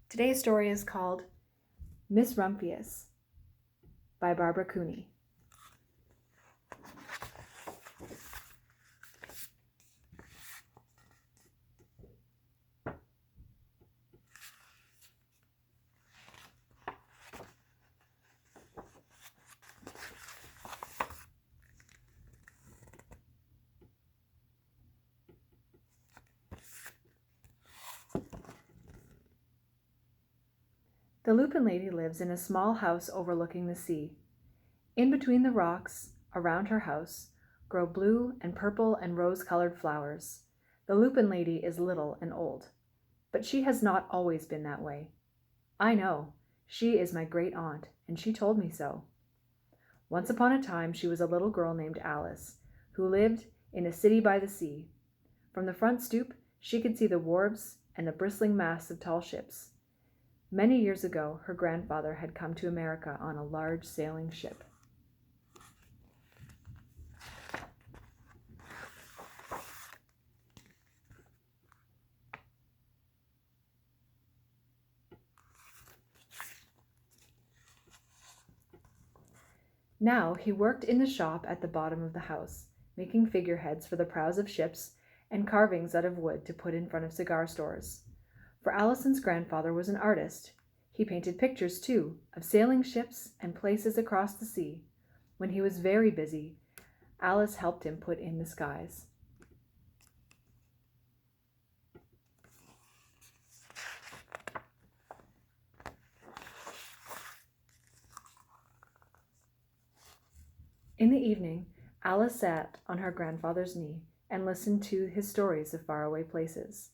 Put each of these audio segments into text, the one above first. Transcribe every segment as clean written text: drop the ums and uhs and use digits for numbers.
Today's story is called Miss Rumphius by Barbara Cooney. The Lupin lady lives in a small house overlooking the sea. In between the rocks around her house grow blue and purple and rose-colored flowers. The Lupin lady is little and old, but she has not always been that way. I know. She is my great aunt, and she told me so. Once upon a time she was a little girl named Alice, who lived in a city by the sea. From the front stoop she could see the wharves and the bristling masts of tall ships. Many years ago, her grandfather had come to America on a large sailing ship. Now he worked in the shop at the bottom of the house, making figureheads for the prows of ships and carvings out of wood to put in front of cigar stores. For Allison's grandfather was an artist. He painted pictures, too, of sailing ships and places across the sea. When he was very busy, Alice helped him put in the skies. In the evening, Alice sat on her grandfather's knee and listened to his stories of faraway places.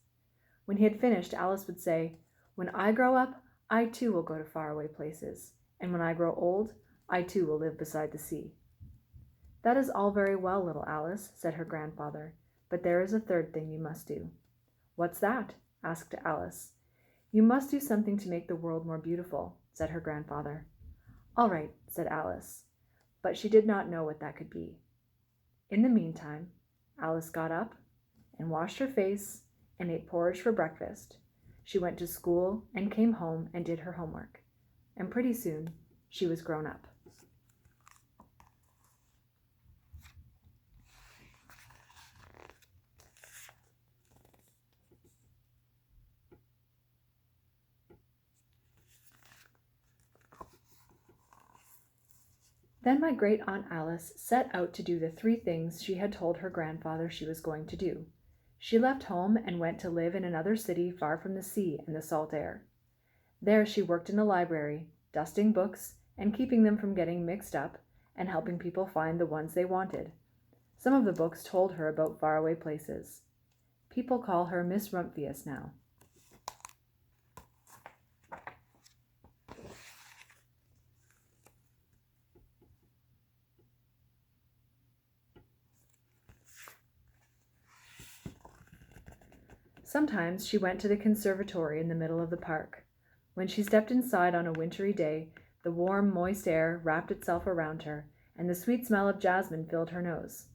When he had finished, Alice would say, "When I grow up, I too will go to faraway places, and when I grow old, I too will live beside the sea." "That is all very well, little Alice," said her grandfather, "but there is a third thing you must do." "What's that?" asked Alice. "You must do something to make the world more beautiful," said her grandfather. "All right," said Alice, but she did not know what that could be. In the meantime, Alice got up and washed her face and ate porridge for breakfast. She went to school and came home and did her homework. And pretty soon she was grown up. Then my great aunt Alice set out to do the 3 things she had told her grandfather she was going to do. She left home and went to live in another city far from the sea and the salt air. There she worked in a library, dusting books and keeping them from getting mixed up and helping people find the ones they wanted. Some of the books told her about faraway places. People call her Miss Rumphius now. Sometimes she went to the conservatory in the middle of the park. When she stepped inside on a wintry day, the warm, moist air wrapped itself around her, and the sweet smell of jasmine filled her nose.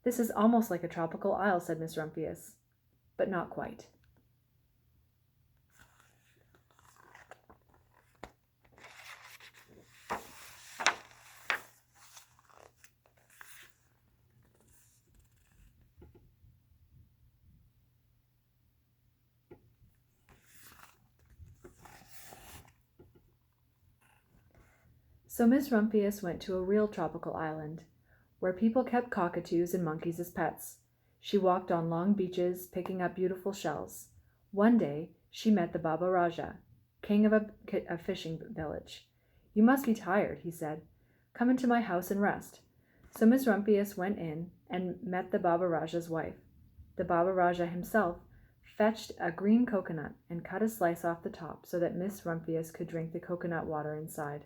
"This is almost like a tropical isle," said Miss Rumphius, "but not quite." So Miss Rumphius went to a real tropical island, where people kept cockatoos and monkeys as pets. She walked on long beaches, picking up beautiful shells. One day she met the Baba Raja, king of a fishing village. "You must be tired," he said. "Come into my house and rest." So Miss Rumphius went in and met the Baba Raja's wife. The Baba Raja himself fetched a green coconut and cut a slice off the top so that Miss Rumphius could drink the coconut water inside.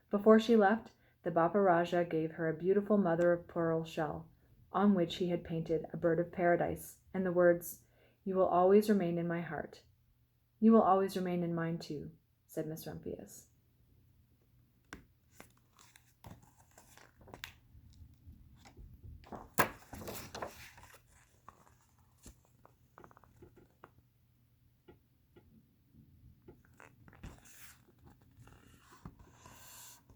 Before she left, the Baba Raja gave her a beautiful mother-of-pearl shell, on which he had painted a bird of paradise and the words, "You will always remain in my heart." "You will always remain in mine too," said Miss Rumphius.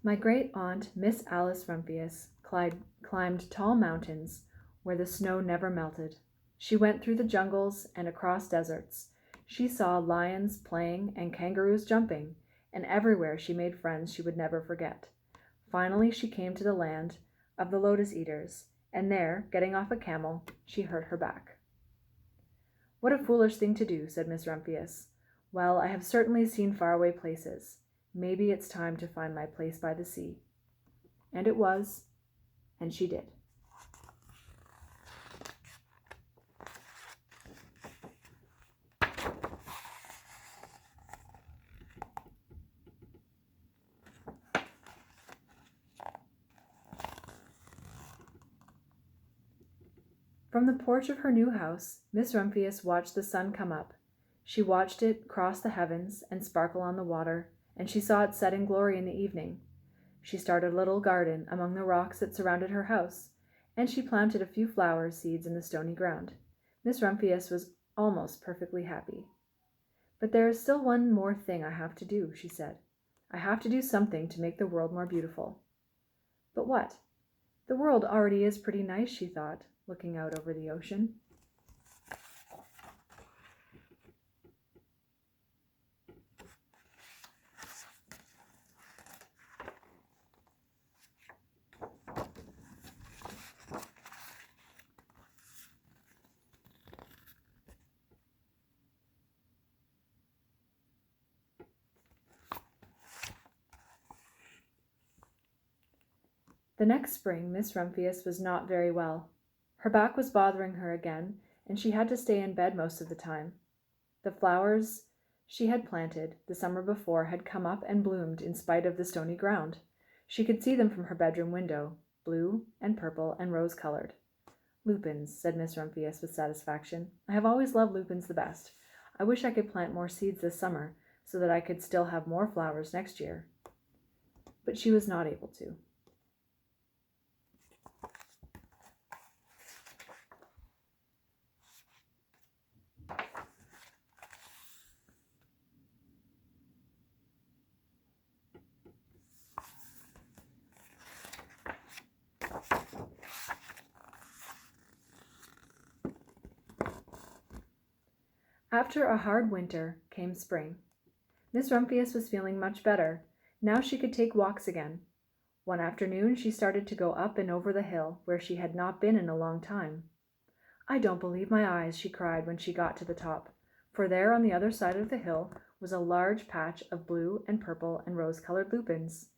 My great-aunt, Miss Alice Rumphius, climbed tall mountains where the snow never melted. She went through the jungles and across deserts. She saw lions playing and kangaroos jumping, and everywhere she made friends she would never forget. Finally, she came to the land of the lotus eaters, and there, getting off a camel, she hurt her back. "What a foolish thing to do," said Miss Rumphius. "Well, I have certainly seen faraway places. Maybe it's time to find my place by the sea." And it was, and she did. From the porch of her new house, Miss Rumphius watched the sun come up. She watched it cross the heavens and sparkle on the water, and she saw it set in glory in the evening. She started a little garden among the rocks that surrounded her house, and she planted a few flower seeds in the stony ground. Miss Rumphius was almost perfectly happy. "But there is still one more thing I have to do," she said. "I have to do something to make the world more beautiful." "But what? The world already is pretty nice," she thought, looking out over the ocean. The next spring, Miss Rumphius was not very well. Her back was bothering her again, and she had to stay in bed most of the time. The flowers she had planted the summer before had come up and bloomed in spite of the stony ground. She could see them from her bedroom window, blue and purple and rose-colored. "Lupins," said Miss Rumphius with satisfaction. "I have always loved lupins the best. I wish I could plant more seeds this summer so that I could still have more flowers next year." But she was not able to. After a hard winter came spring. Miss Rumphius was feeling much better. Now she could take walks again. One afternoon she started to go up and over the hill where she had not been in a long time. "I don't believe my eyes," she cried when she got to the top, for there on the other side of the hill was a large patch of blue and purple and rose-colored lupins.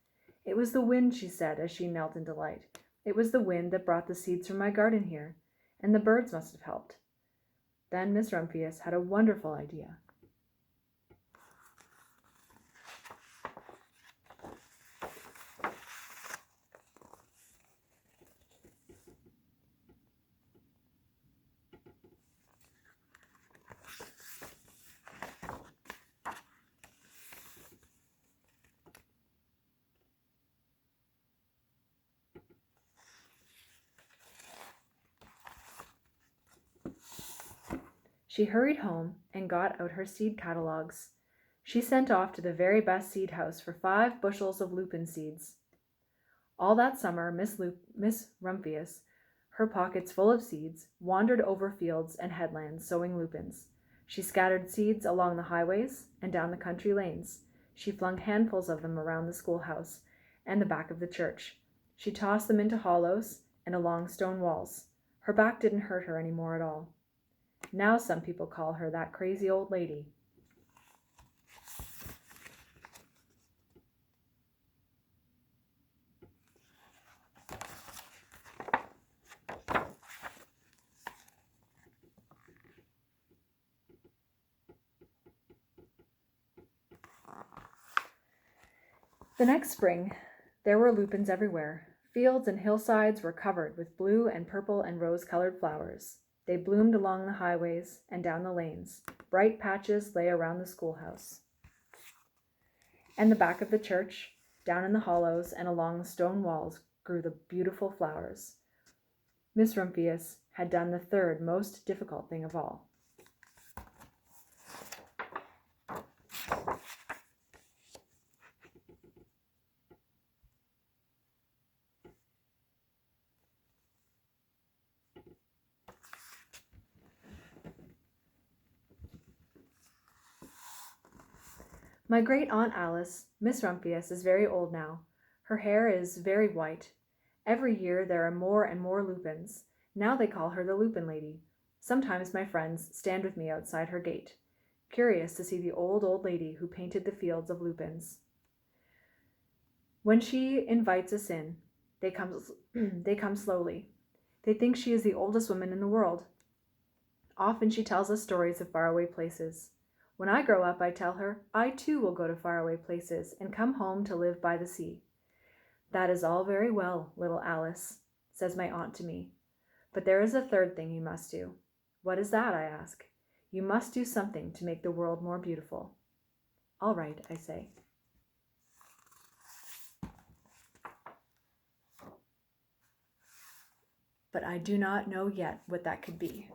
"It was the wind," she said as she knelt in delight. "It was the wind that brought the seeds from my garden here, and the birds must have helped." Then Miss Rumphius had a wonderful idea. She hurried home and got out her seed catalogues. She sent off to the very best seed house for 5 bushels of lupin seeds. All that summer, Miss Rumphius, her pockets full of seeds, wandered over fields and headlands sowing lupins. She scattered seeds along the highways and down the country lanes. She flung handfuls of them around the schoolhouse and the back of the church. She tossed them into hollows and along stone walls. Her back didn't hurt her any more at all. Now some people call her that crazy old lady. The next spring, there were lupins everywhere. Fields and hillsides were covered with blue and purple and rose-colored flowers. They bloomed along the highways and down the lanes. Bright patches lay around the schoolhouse and the back of the church. Down in the hollows and along the stone walls grew the beautiful flowers. Miss Rumphius had done the third most difficult thing of all. My great aunt Alice, Miss Rumphius, is very old now. Her hair is very white. Every year there are more and more lupins. Now they call her the Lupin Lady. Sometimes my friends stand with me outside her gate, curious to see the old lady who painted the fields of lupins. When she invites us in, they come slowly. They think she is the oldest woman in the world. Often she tells us stories of faraway places. When I grow up, I tell her, I too will go to faraway places and come home to live by the sea. That is all very well, little Alice, says my aunt to me. But there is a third thing you must do. What is that, I ask. You must do something to make the world more beautiful. All right, I say. But I do not know yet what that could be.